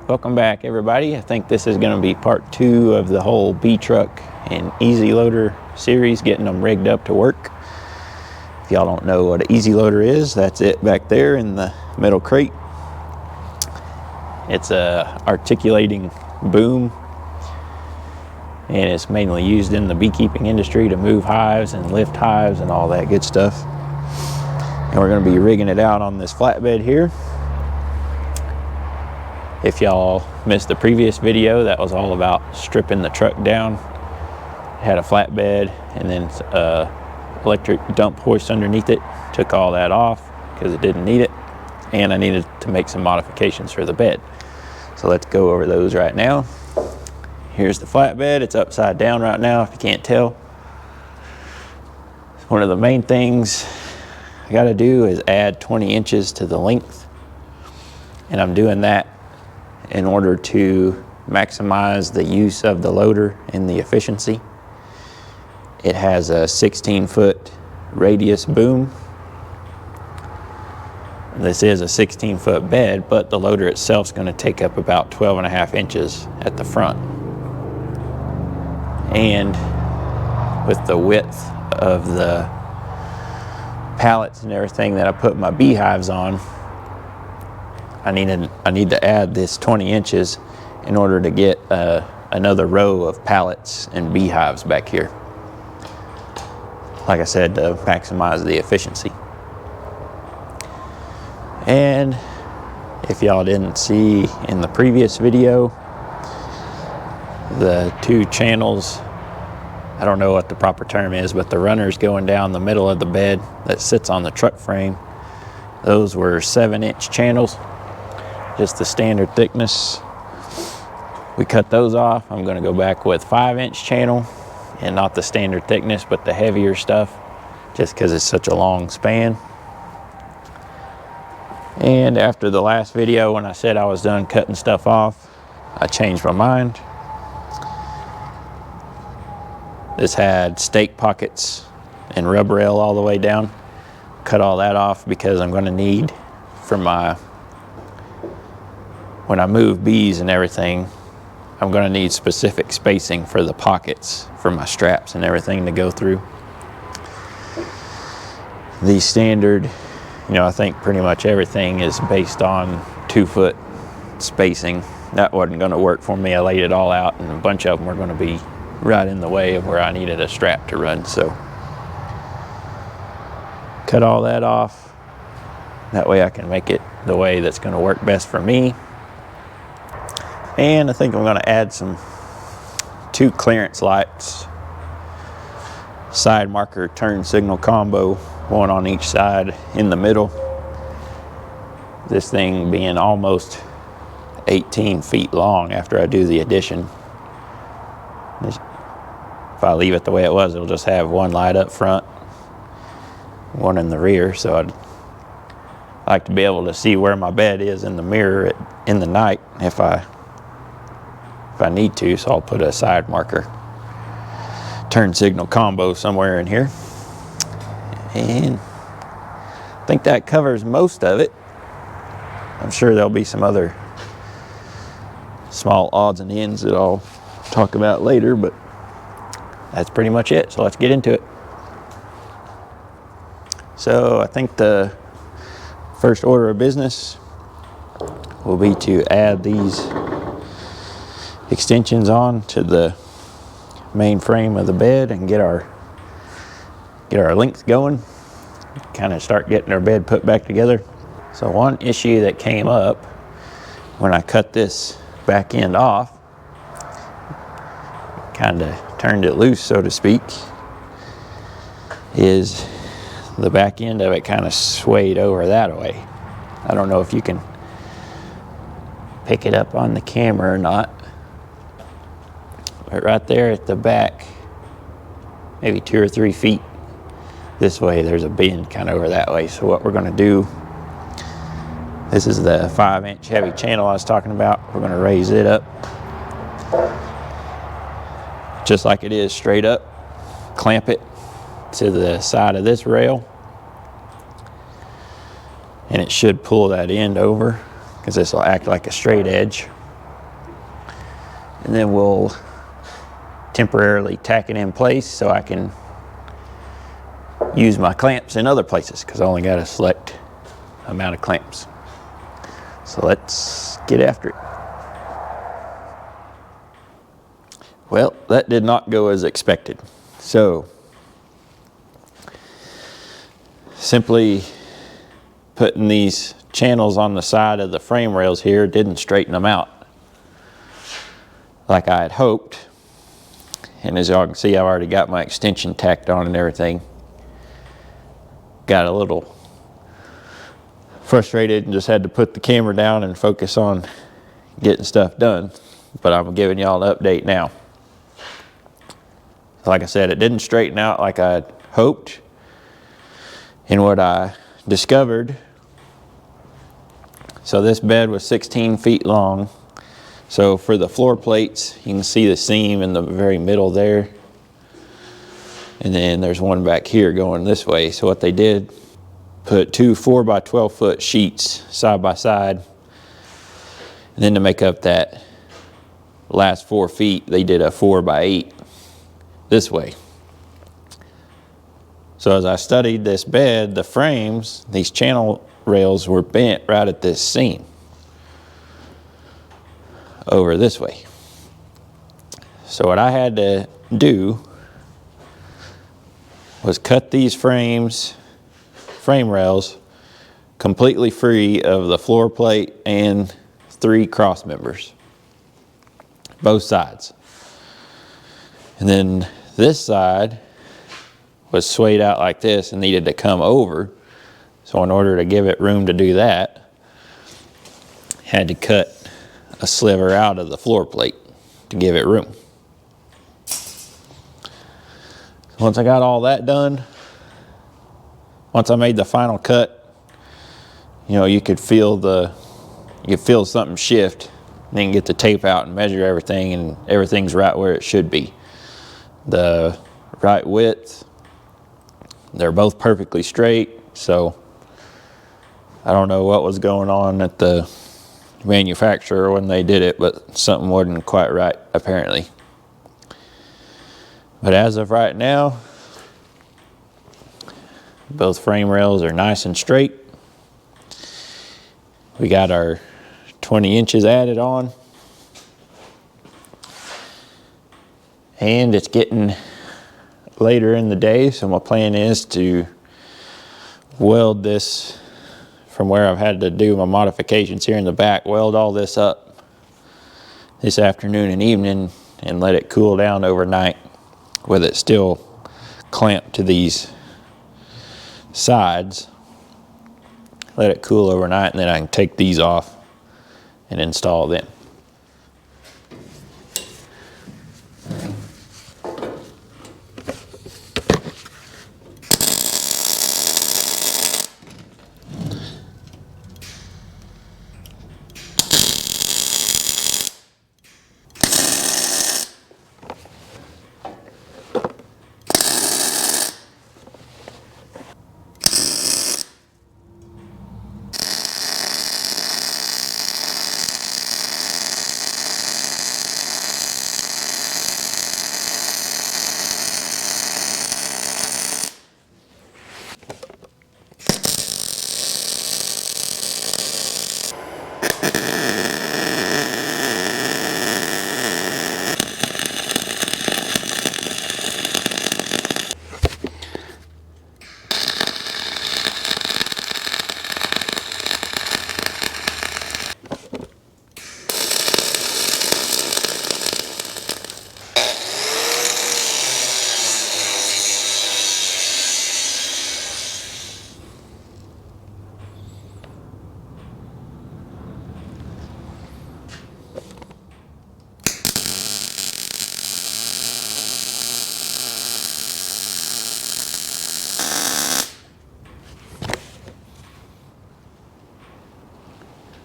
Welcome back, everybody. I think this is going to be part 2 of the whole B-Truck and Easy Loader series, getting them rigged up to work. If y'all don't know what an Easy Loader is, that's it back there in the metal crate. It's a articulating boom, and it's mainly used in the beekeeping industry to move hives and lift hives and all that good stuff. And we're going to be rigging it out on this flatbed here. If y'all missed the previous video, that was all about stripping the truck down. It had a flatbed and then electric dump hoist underneath it. Took all that off because it didn't need it, and I needed to make some modifications for the bed. So let's go over those right now. Here's the flatbed. It's upside down right now if you can't tell. One of the main things I got to do is add 20 inches to the length, and I'm doing that in order to maximize the use of the loader and the efficiency. It has a 16-foot radius boom. This is a 16-foot bed, but the loader itself is going to take up about 12.5 inches at the front. And with the width of the pallets and everything that I put my beehives on, I need to add this 20 inches in order to get another row of pallets and beehives back here. Like I said, to maximize the efficiency. And if y'all didn't see in the previous video, the 2 channels, I don't know what the proper term is, but the runners going down the middle of the bed that sits on the truck frame, those were 7-inch channels. Just the standard thickness. We cut those off. I'm going to go back with 5-inch channel, and not the standard thickness, but the heavier stuff, just because it's such a long span. And after the last video, when I said I was done cutting stuff off, I changed my mind. This had stake pockets and rub rail all the way down. Cut all that off because I'm going to need, for my, when I move bees and everything, I'm going to need specific spacing for the pockets for my straps and everything to go through. The standard, I think pretty much everything is based on 2-foot spacing. That wasn't going to work for me. I laid it all out, and a bunch of them were going to be right in the way of where I needed a strap to run. So cut all that off. That way I can make it the way that's going to work best for me. And I think I'm going to add 2 clearance lights, side marker turn signal combo, one on each side in the middle. This thing being almost 18 feet long after I do the addition. If I leave it the way it was, it'll just have 1 light up front, 1 in the rear. So I'd like to be able to see where my bed is in the mirror in the night if I need to, so I'll put a side marker turn signal combo somewhere in here. And I think that covers most of it. I'm sure there'll be some other small odds and ends that I'll talk about later, but that's pretty much it. So let's get into it. So I think the first order of business will be to add these extensions on to the main frame of the bed and get our length going, kind of start getting our bed put back together. So one issue that came up when I cut this back end off, kind of turned it loose, so to speak, is the back end of it kind of swayed over that way. I don't know if you can pick it up on the camera or not, but right there at the back, maybe 2 or 3 feet this way, there's a bend kind of over that way. So what we're going to do, this is the 5-inch heavy channel I was talking about. We're going to raise it up just like it is, straight up, clamp it to the side of this rail, and it should pull that end over because this will act like a straight edge. and then we'll temporarily tack it in place so I can use my clamps in other places, because I only got a select amount of clamps. So let's get after it. Well, that did not go as expected. So simply putting these channels on the side of the frame rails here didn't straighten them out like I had hoped. And as y'all can see, I've already got my extension tacked on and everything. Got a little frustrated and just had to put the camera down and focus on getting stuff done. But I'm giving y'all an update now. Like I said, it didn't straighten out like I had hoped. And what I discovered, so this bed was 16 feet long. So for the floor plates, you can see the seam in the very middle there. And then there's one back here going this way. So what they did, put two 4 by 12 foot sheets side by side. And then to make up that last 4 feet, they did a 4 by 8 this way. So as I studied this bed, the frames, these channel rails were bent right at this seam over this way. So what I had to do was cut these frame rails completely free of the floor plate and 3 cross members, both sides. And then this side was swayed out like this and needed to come over. So in order to give it room to do that, had to cut a sliver out of the floor plate to give it room. Once I got all that done, once I made the final cut, you know, you could feel something shift, and then get the tape out and measure everything, and everything's right where it should be. The right width, they're both perfectly straight. So I don't know what was going on at the manufacturer when they did it, but something wasn't quite right apparently. But as of right now, both frame rails are nice and straight. We got our 20 inches added on, and it's getting later in the day, so my plan is to weld this from where I've had to do my modifications here in the back, weld all this up this afternoon and evening and let it cool down overnight with it still clamped to these sides. Let it cool overnight, and then I can take these off and install them.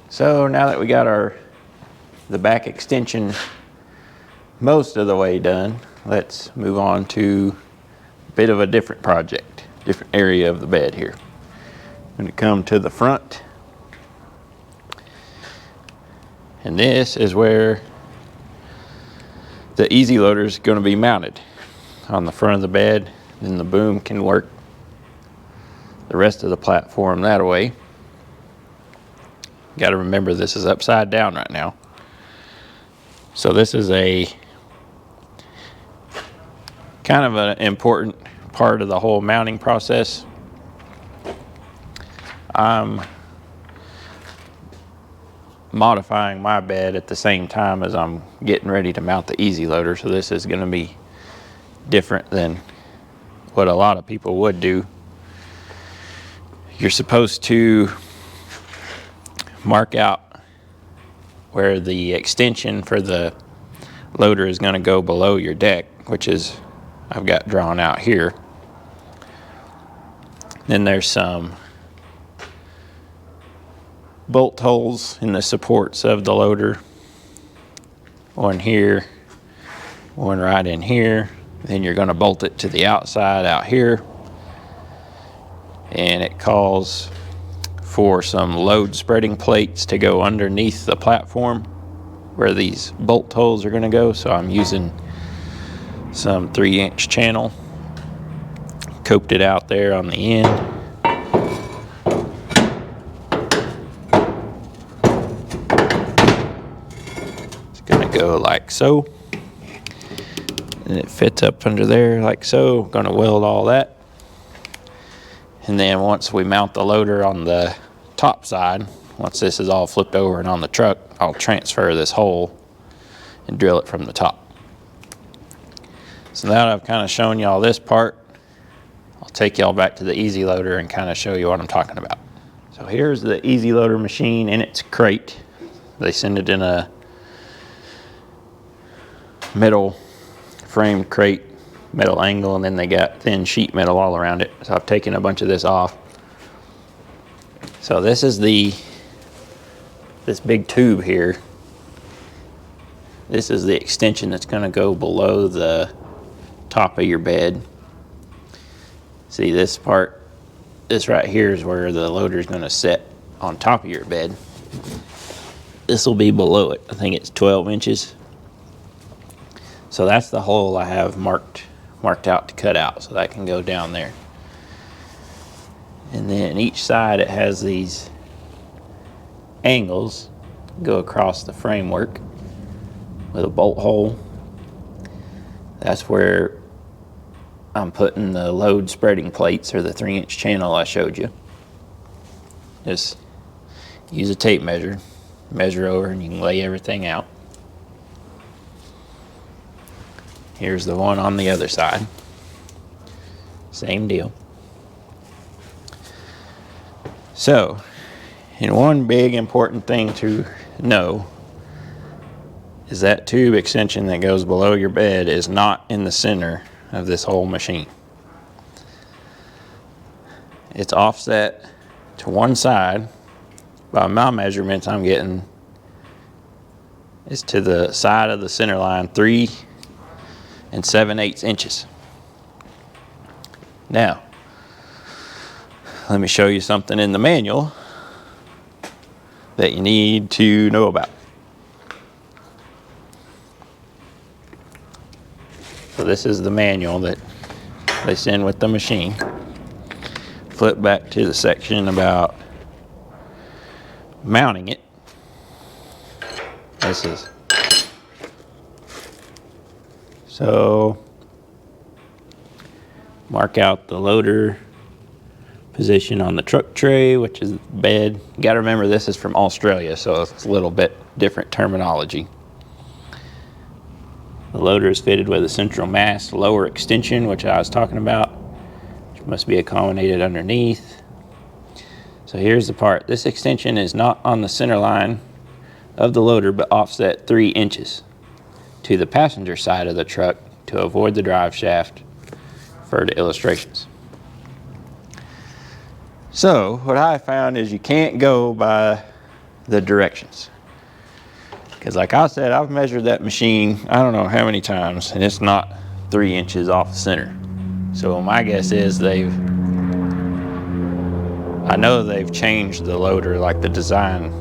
So now that we got the back extension most of the way done, let's move on to a bit of a different project, different area of the bed here. I'm going to come to the front, and this is where the easy loader is going to be mounted on the front of the bed. Then the boom can work the rest of the platform that way. Got to remember this is upside down right now. So this is a kind of an important part of the whole mounting process. I'm modifying my bed at the same time as I'm getting ready to mount the easy loader, so this is going to be different than what a lot of people would do. You're supposed to mark out where the extension for the loader is going to go below your deck, which is I've got drawn out here. Then there's some bolt holes in the supports of the loader. One here, one right in here. Then you're going to bolt it to the outside out here. And it calls for some load spreading plates to go underneath the platform where these bolt holes are going to go. So I'm using some 3-inch channel, coped it out there on the end. It's going to go like so, and it fits up under there like so. I'm going to weld all that, and then once we mount the loader on the top side, once this is all flipped over and on the truck, I'll transfer this hole and drill it from the top. So now that I've kind of shown y'all this part, I'll take y'all back to the easy loader and kind of show you what I'm talking about. So here's the easy loader machine in its crate. They send it in a metal framed crate, metal angle, and then they got thin sheet metal all around it. So I've taken a bunch of this off. So this is this big tube here. This is the extension that's going to go below the top of your bed. See this part, this right here is where the loader is going to sit on top of your bed. This will be below it. I think it's 12 inches. So that's the hole I have marked out to cut out, so that can go down there. And then each side it has these angles go across the framework with a bolt hole. That's where I'm putting the load spreading plates, or the 3-inch channel I showed you. Just use a tape measure, measure over, and you can lay everything out. Here's the one on the other side. Same deal. So, and one big important thing to know is that tube extension that goes below your bed is not in the center of this whole machine. It's offset to one side. By my measurements I'm getting is to the side of the center line 3 7/8 inches. Now, let me show you something in the manual that you need to know about. So this is the manual that they send with the machine. Flip back to the section about mounting it. This is so mark out the loader position on the truck tray, which is bed. You got to remember this is from Australia, so it's a little bit different terminology. The loader is fitted with a central mast lower extension, which I was talking about, which must be accommodated underneath. So here's the part. This extension is not on the center line of the loader, but offset 3 inches to the passenger side of the truck to avoid the drive shaft. For the illustrations. So what I found is you can't go by the directions, because like I said, I've measured that machine I don't know how many times, and it's not 3 inches off the center. So my guess is I know they've changed the loader, like the design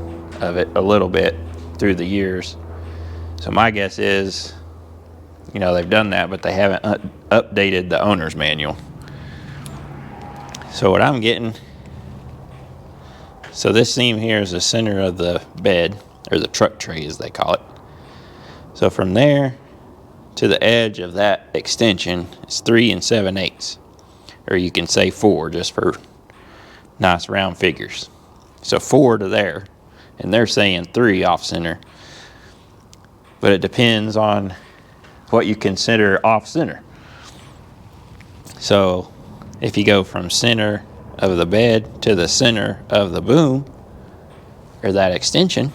of it, a little bit through the years. So my guess is you know, they've done that, but they haven't updated the owner's manual. So what I'm getting, so this seam here is the center of the bed, or the truck tray as they call it. So from there to the edge of that extension is 3 7/8, or you can say 4 just for nice round figures. So 4 to there, and they're saying 3 off center, but it depends on what you consider off center. So if you go from center of the bed to the center of the boom, or that extension,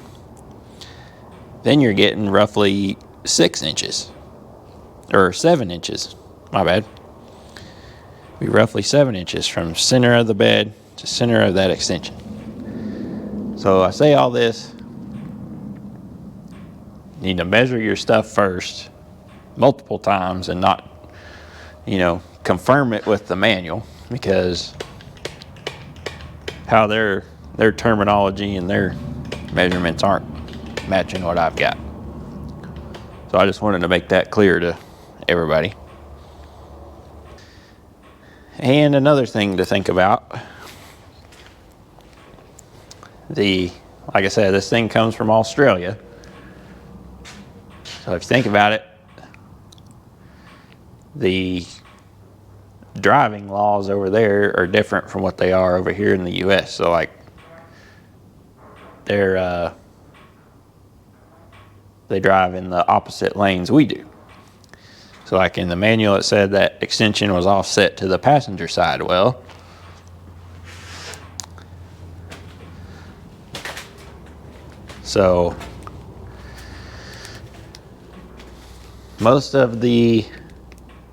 then you're getting roughly 6 inches, or 7 inches, my bad. Be roughly 7 inches from center of the bed to center of that extension. So I say all this, you need to measure your stuff first, multiple times, and not, you know, confirm it with the manual, because how their terminology and their measurements aren't matching what I've got. So I just wanted to make that clear to everybody. And another thing to think about, like I said, this thing comes from Australia. So if you think about it, the driving laws over there are different from what they are over here in the US. So like they drive in the opposite lanes we do. So like in the manual it said that extension was offset to the passenger side. Well, so most of the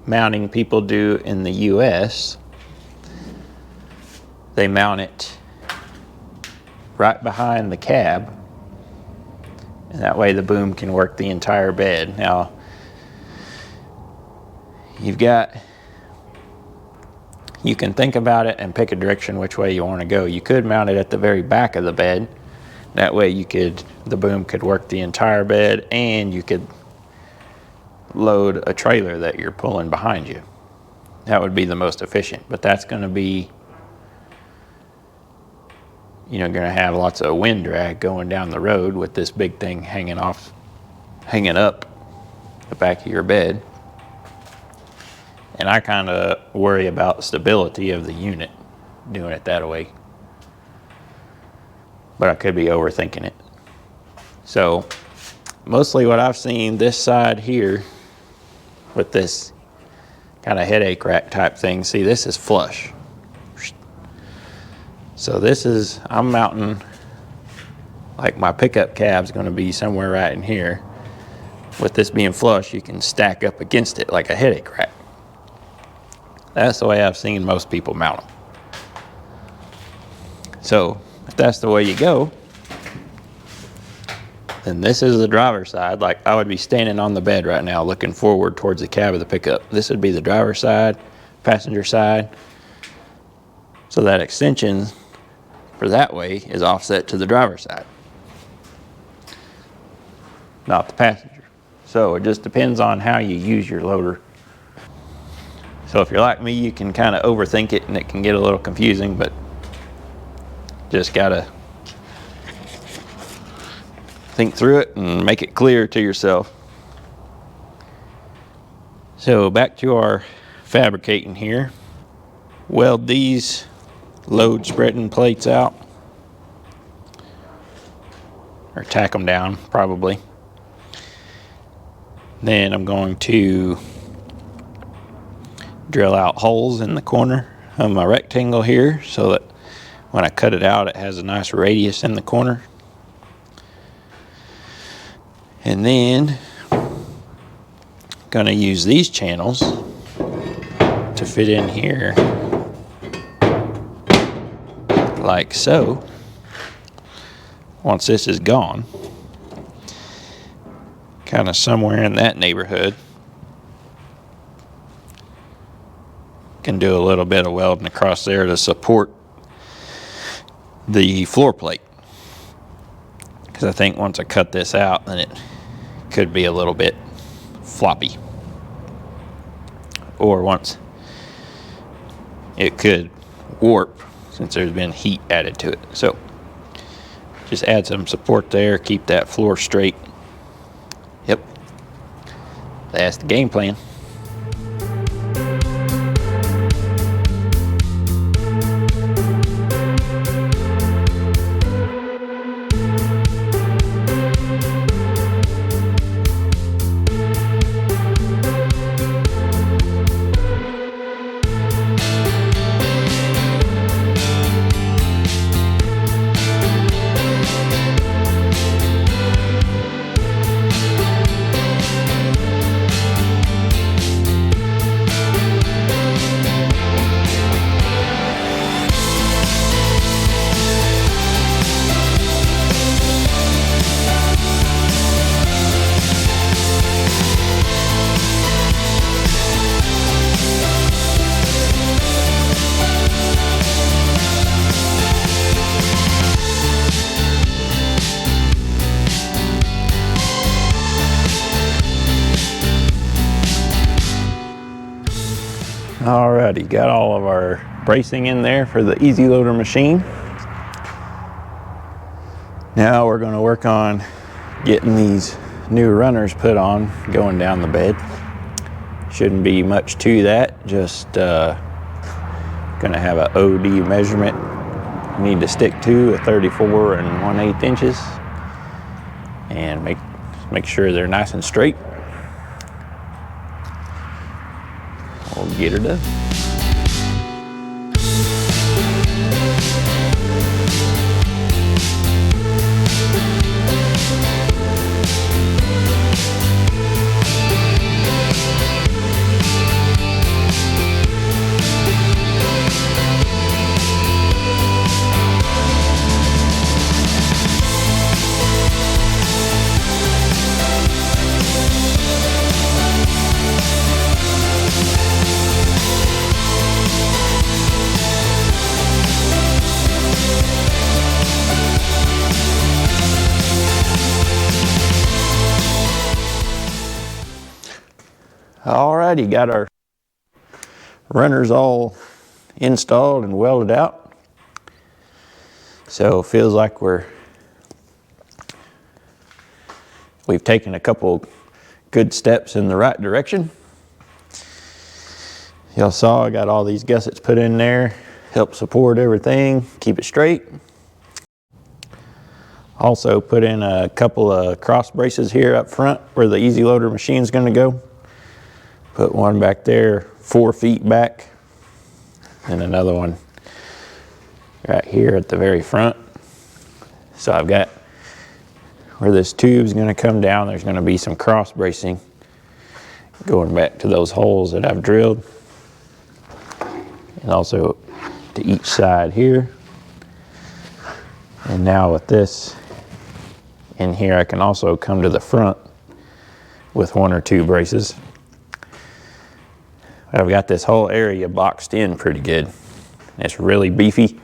mounting people do in the US, they mount it right behind the cab, and that way the boom can work the entire bed. Now, you can think about it and pick a direction which way you want to go. You could mount it at the very back of the bed. That way the boom could work the entire bed, and you could load a trailer that you're pulling behind you. That would be the most efficient, but that's going to be, you know, going to have lots of wind drag going down the road with this big thing hanging up the back of your bed. And I kind of worry about stability of the unit doing it that way, but I could be overthinking it. So mostly what I've seen this side here with this kind of headache rack type thing, see, this is flush. So I'm mounting, like my pickup cab's going to be somewhere right in here. With this being flush, you can stack up against it like a headache rack. That's the way I've seen most people mount them. So if that's the way you go, then this is the driver's side. Like I would be standing on the bed right now looking forward towards the cab of the pickup. This would be the driver's side, passenger side. So that extension for that way is offset to the driver's side, not the passenger. So it just depends on how you use your loader. So if you're like me, you can kind of overthink it and it can get a little confusing, but just gotta think through it and make it clear to yourself. So back to our fabricating here. Weld these load spreading plates out, or tack them down probably. Then I'm going to drill out holes in the corner of my rectangle here so that when I cut it out it has a nice radius in the corner. And then I'm going to use these channels to fit in here like so. Once this is gone, kind of somewhere in that neighborhood, can do a little bit of welding across there to support the floor plate, because I think once I cut this out then it could be a little bit floppy. before, once it could warp since there's been heat added to it. So just add some support there, keep that floor straight. Yep, that's the game plan. Alrighty, got all of our bracing in there for the easy loader machine. Now we're going to work on getting these new runners put on going down the bed. Shouldn't be much to that, just going to have an OD measurement you need to stick to, a 34 and 1/8 inches, and make sure they're nice and straight. We'll get her done. Alrighty, got our runners all installed and welded out. So it feels like we've taken a couple good steps in the right direction. Y'all saw I got all these gussets put in there, help support everything, keep it straight. Also put in a couple of cross braces here up front where the easy loader machine is going to go. Put one back there 4 feet back, and another one right here at the very front. So I've got where this tube is going to come down, there's going to be some cross bracing going back to those holes that I've drilled, and also to each side here. And now with this in here, I can also come to the front with 1 or 2 braces. I've got this whole area boxed in pretty good. It's really beefy.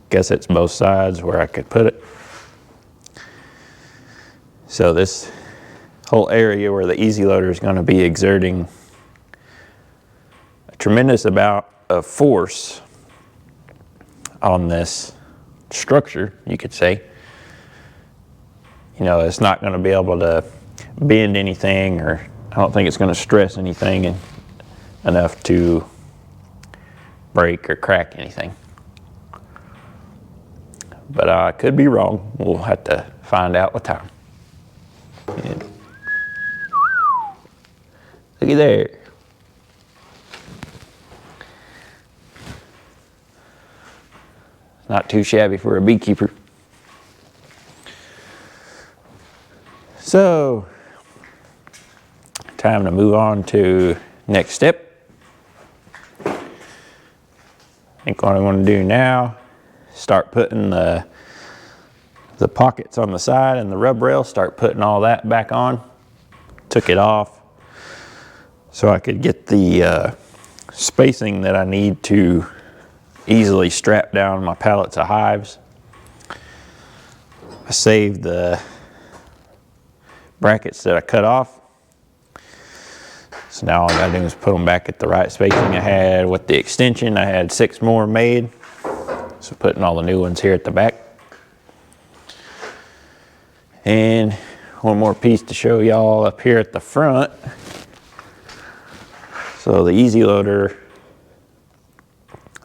Guess it's both sides where I could put it. So this whole area where the easy loader is going to be exerting a tremendous amount of force on this structure, you could say. You know, it's not going to be able to bend anything, or I don't think it's going to stress anything enough to break or crack anything. But I could be wrong. We'll have to find out with time. And looky there. Not too shabby for a beekeeper. So, time to move on to next step. I think what I want to do now, start putting the pockets on the side and the rub rail, start putting all that back on. Took it off so I could get the spacing that I need to easily strap down my pallets of hives. I saved the brackets that I cut off. So now all I gotta do is put them back at the right spacing I had with the extension. I had 6 more made. So putting all the new ones here at the back. And one more piece to show y'all up here at the front. So the easy loader,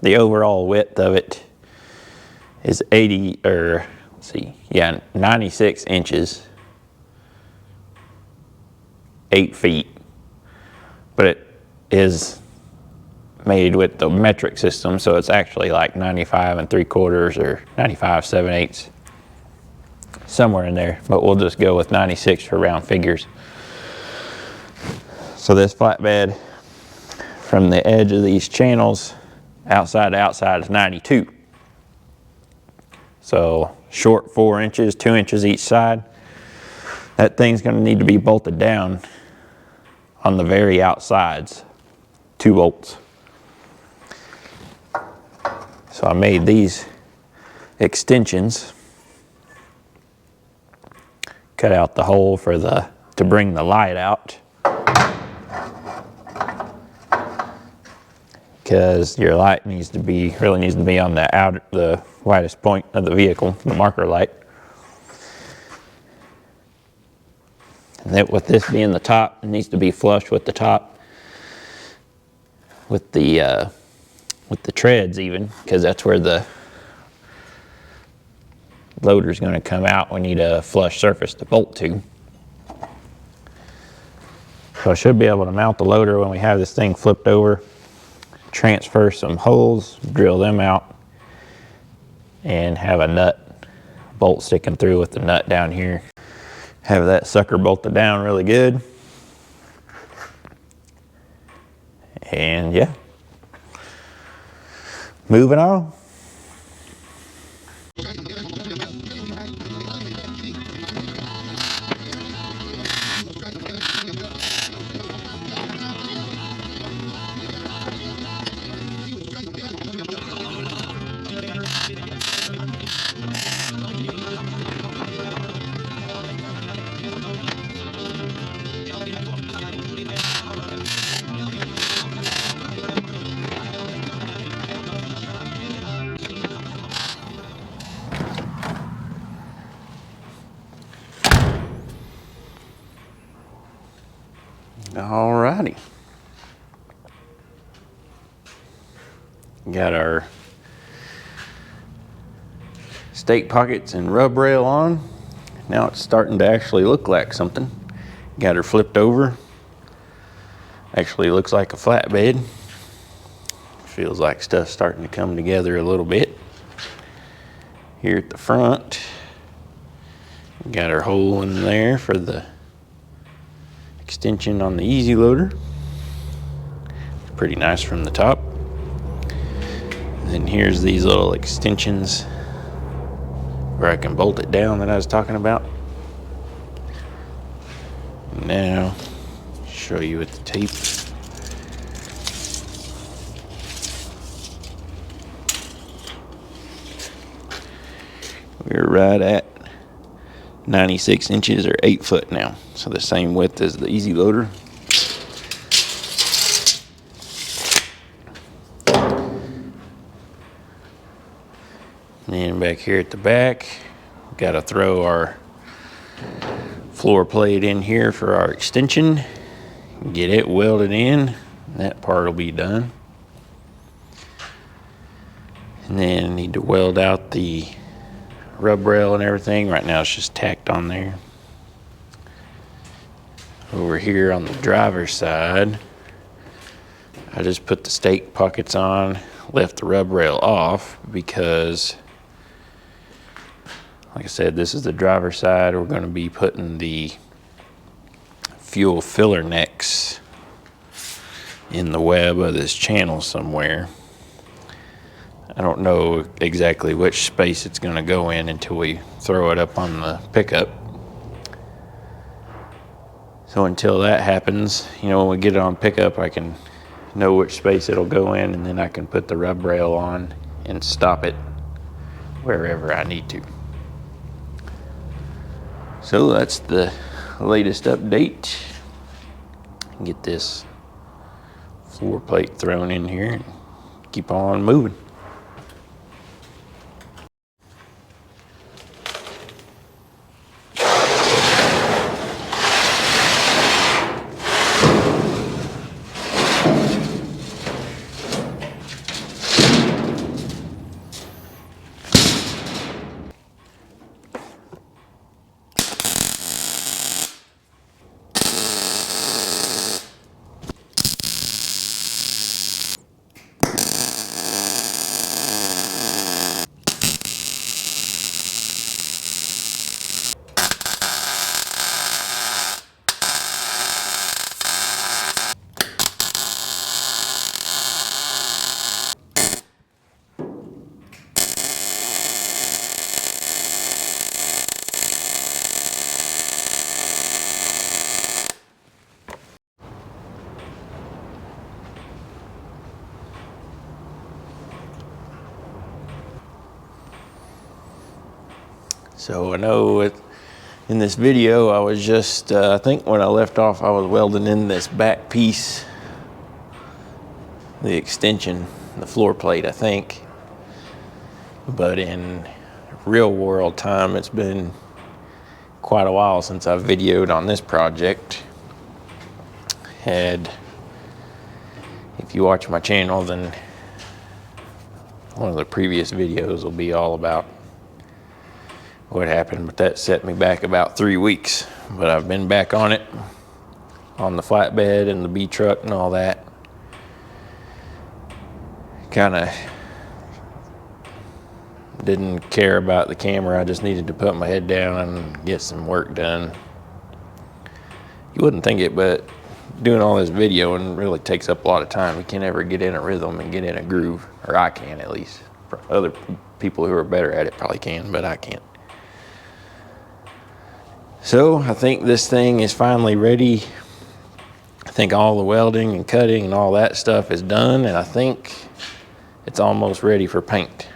the overall width of it is 96 inches, 8 feet. But it is made with the metric system, so it's actually like 95 3/4 or 95 7/8, somewhere in there, but we'll just go with 96 for round figures. So this flatbed, from the edge of these channels, outside to outside, is 92. So short 4 inches, 2 inches each side. That thing's gonna need to be bolted down on the very outsides, 2 bolts. So I made these extensions, cut out the hole for to bring the light out, because your light really needs to be on the widest point of the vehicle, the marker light. And that, with this being the top, it needs to be flush with the top, with the treads even, because that's where the loader's going to come out. We need a flush surface to bolt to. So I should be able to mount the loader when we have this thing flipped over, transfer some holes, drill them out, and have a bolt sticking through with the nut down here. Have that sucker bolted down really good. And yeah, moving on. Alrighty. Got our stake pockets and rub rail on. Now it's starting to actually look like something. Got her flipped over. Actually looks like a flatbed. Feels like stuff's starting to come together a little bit. Here at the front, got our hole in there for the extension on the easy loader. Pretty nice from the top. And then here's these little extensions where I can bolt it down that I was talking about. Now, show you with the tape. We're right at 96 inches or 8 foot now. So the same width as the easy loader. And then back here at the back, got to throw our floor plate in here for our extension. Get it welded in. That part will be done. And then need to weld out the rub rail and everything. Right now it's just tacked on there. Over here on the driver's side, I just put the stake pockets on, left the rub rail off because, like I said, this is the driver's side. We're going to be putting the fuel filler necks in the web of this channel somewhere. I don't know exactly which space it's going to go in until we throw it up on the pickup. So until that happens, you know, when we get it on pickup, I can know which space it'll go in, and then I can put the rub rail on and stop it wherever I need to. So that's the latest update. Get this floor plate thrown in here and keep on moving. So I know in this video I was just, I think when I left off I was welding in this back piece, the extension, the floor plate I think. But in real world time it's been quite a while since I've videoed on this project. And if you watch my channel, then one of the previous videos will be all about what happened, but that set me back about 3 weeks. But I've been back on it, on the flatbed and the B truck and all that. Kind of didn't care about the camera. I just needed to put my head down and get some work done. You wouldn't think it, but doing all this videoing really takes up a lot of time. You can't ever get in a rhythm and get in a groove, or I can at least. Other people who are better at it probably can, but I can't. So I think this thing is finally ready. I think all the welding and cutting and all that stuff is done, and I think it's almost ready for paint.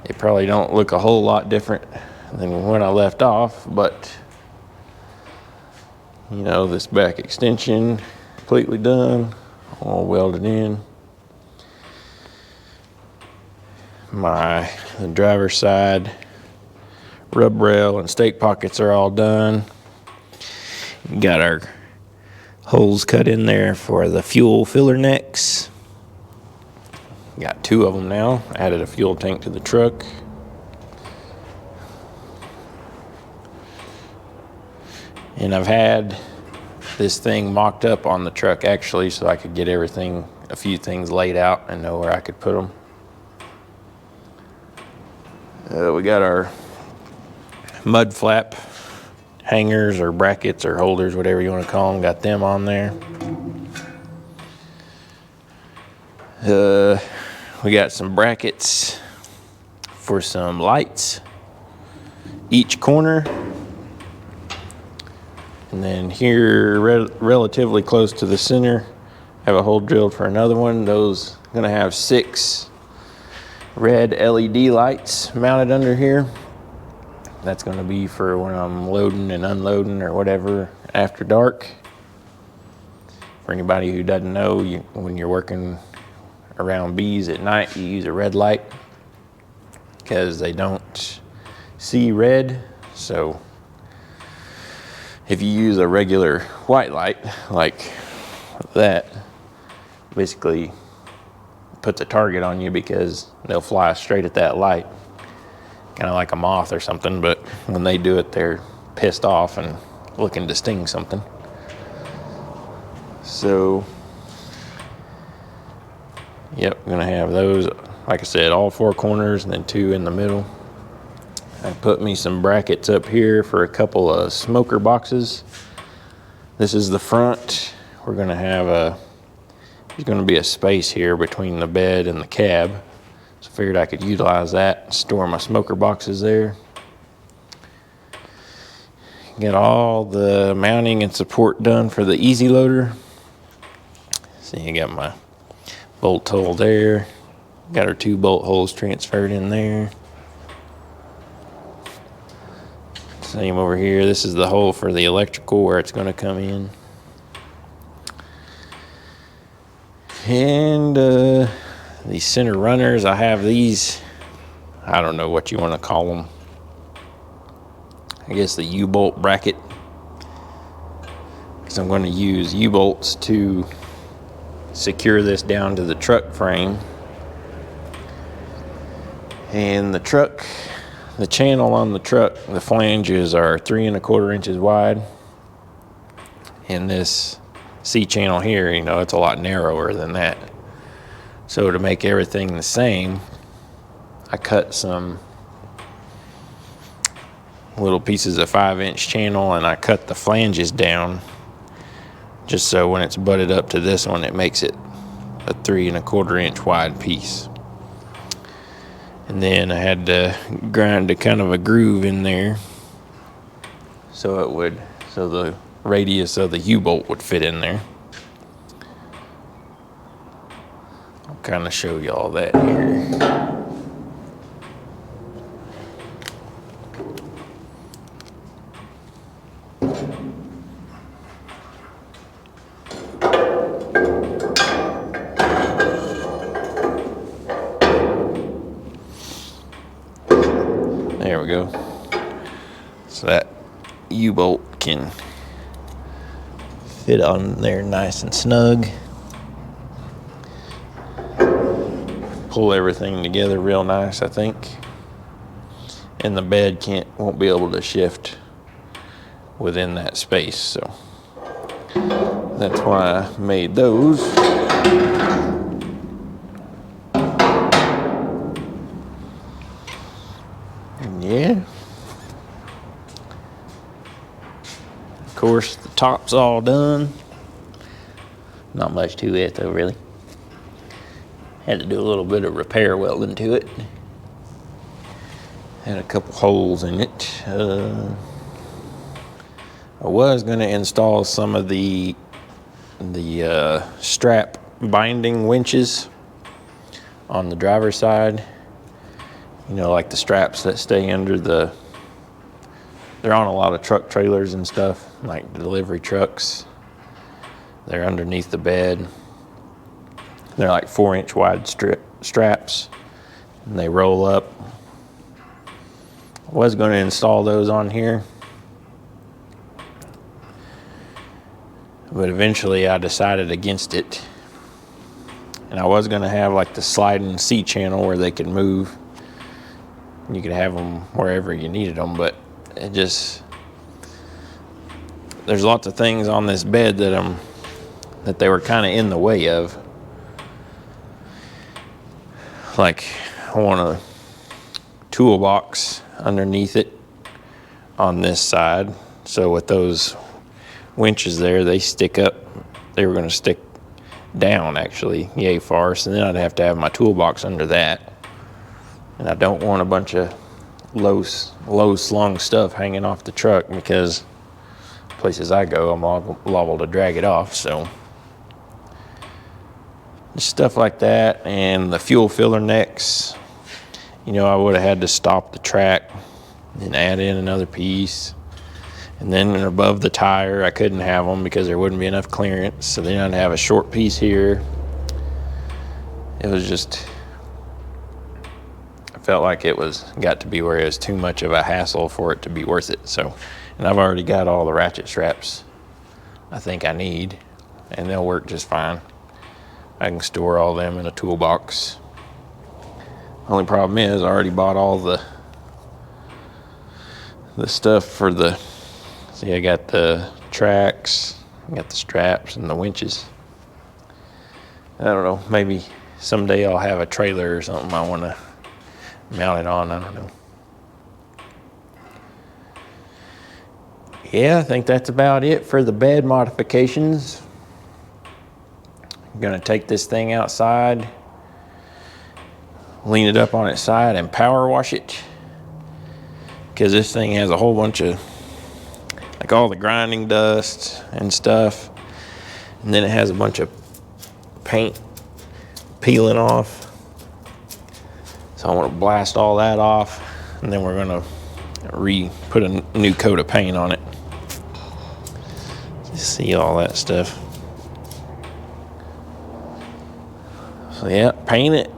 It probably don't look a whole lot different than when I left off, but you know, this back extension completely done, all welded in. The driver's side rub rail and stake pockets are all done. We got our holes cut in there for the fuel filler necks. Got 2 of them now. Added a fuel tank to the truck. And I've had this thing mocked up on the truck actually, so I could get everything, a few things laid out and know where I could put them. We got our mud flap hangers or brackets or holders, whatever you want to call them, got them on there. We got some brackets for some lights each corner. And then here, relatively close to the center, I have a hole drilled for another one. Those are gonna have 6 red LED lights mounted under here. That's gonna be for when I'm loading and unloading or whatever after dark. For anybody who doesn't know, when you're working around bees at night, you use a red light because they don't see red. So if you use a regular white light like that, basically puts a target on you because they'll fly straight at that light, kind of like a moth or something. But when they do it, they're pissed off and looking to sting something. So yep, I'm gonna have those, like I said, all 4 corners and then 2 in the middle. I put me some brackets up here for a couple of smoker boxes. This is the front. We're gonna have there's gonna be a space here between the bed and the cab. So I figured I could utilize that and store my smoker boxes there. Get all the mounting and support done for the easy loader. See, you got my bolt hole there. Got our 2 bolt holes transferred in there. Same over here. This is the hole for the electrical where it's going to come in. And these center runners, I have these, I don't know what you want to call them. I guess the U-bolt bracket, because I'm going to use U-bolts to secure this down to the truck frame. And the truck, the channel on the truck, the flanges are 3 1/4 inches wide. And this C channel here, you know, it's a lot narrower than that. So to make everything the same, I cut some little pieces of 5-inch channel and I cut the flanges down just so when it's butted up to this one, it makes it a 3 1/4 inch wide piece. And then I had to grind a kind of a groove in there so the radius of the U-bolt would fit in there. I'll kind of show you all that here. There we go. So that U-bolt can fit on there nice and snug. Pull everything together real nice, I think. And the bed won't be able to shift within that space, so that's why I made those. Yeah. Of course, the top's all done. Not much to it though, really. Had to do a little bit of repair welding to it. Had a couple holes in it. I was gonna install some of the strap binding winches on the driver's side. You know, like the straps that stay under they're on a lot of truck trailers and stuff, like delivery trucks. They're underneath the bed. They're like 4-inch wide straps, and they roll up. I was going to install those on here, but eventually I decided against it. And I was going to have like the sliding C channel where they could move. You could have them wherever you needed them, but there's lots of things on this bed that they were kind of in the way of. Like, I want a toolbox underneath it on this side. So with those winches there, they stick up. They were going to stick down actually, yay far. So then I'd have to have my toolbox under that. And I don't want a bunch of low slung stuff hanging off the truck, because places I go, I'm liable to drag it off. So just stuff like that. And the fuel filler necks, you know, I would have had to stop the track and add in another piece. And then above the tire, I couldn't have them because there wouldn't be enough clearance. So then I'd have a short piece here. It was just, I felt like it got to be where it was too much of a hassle for it to be worth it. So, and I've already got all the ratchet straps I think I need, and they'll work just fine. I can store all them in a toolbox. Only problem is I already bought all the stuff for the, see, I got the tracks, I got the straps and the winches. I don't know, maybe someday I'll have a trailer or something I want to mount it on, I don't know. Yeah, I think that's about it for the bed modifications. I'm gonna take this thing outside, lean it up on its side and power wash it, because this thing has a whole bunch of, like, all the grinding dust and stuff, and then it has a bunch of paint peeling off. So I want to blast all that off, and then we're going to put a new coat of paint on it. See all that stuff. Yeah, paint it.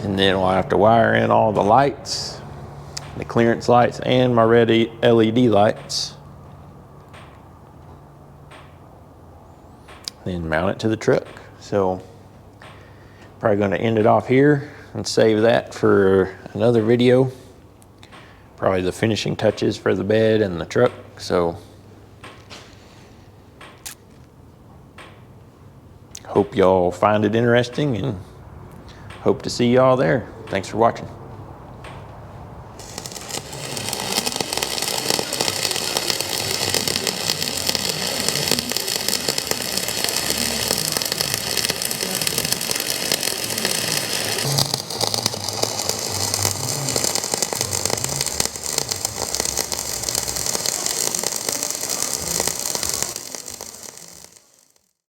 And then we'll have to wire in all the lights, the clearance lights and my red LED lights. Then mount it to the truck. So probably going to end it off here and save that for another video. Probably the finishing touches for the bed and the truck. So hope y'all find it interesting and hope to see y'all there. Thanks for watching.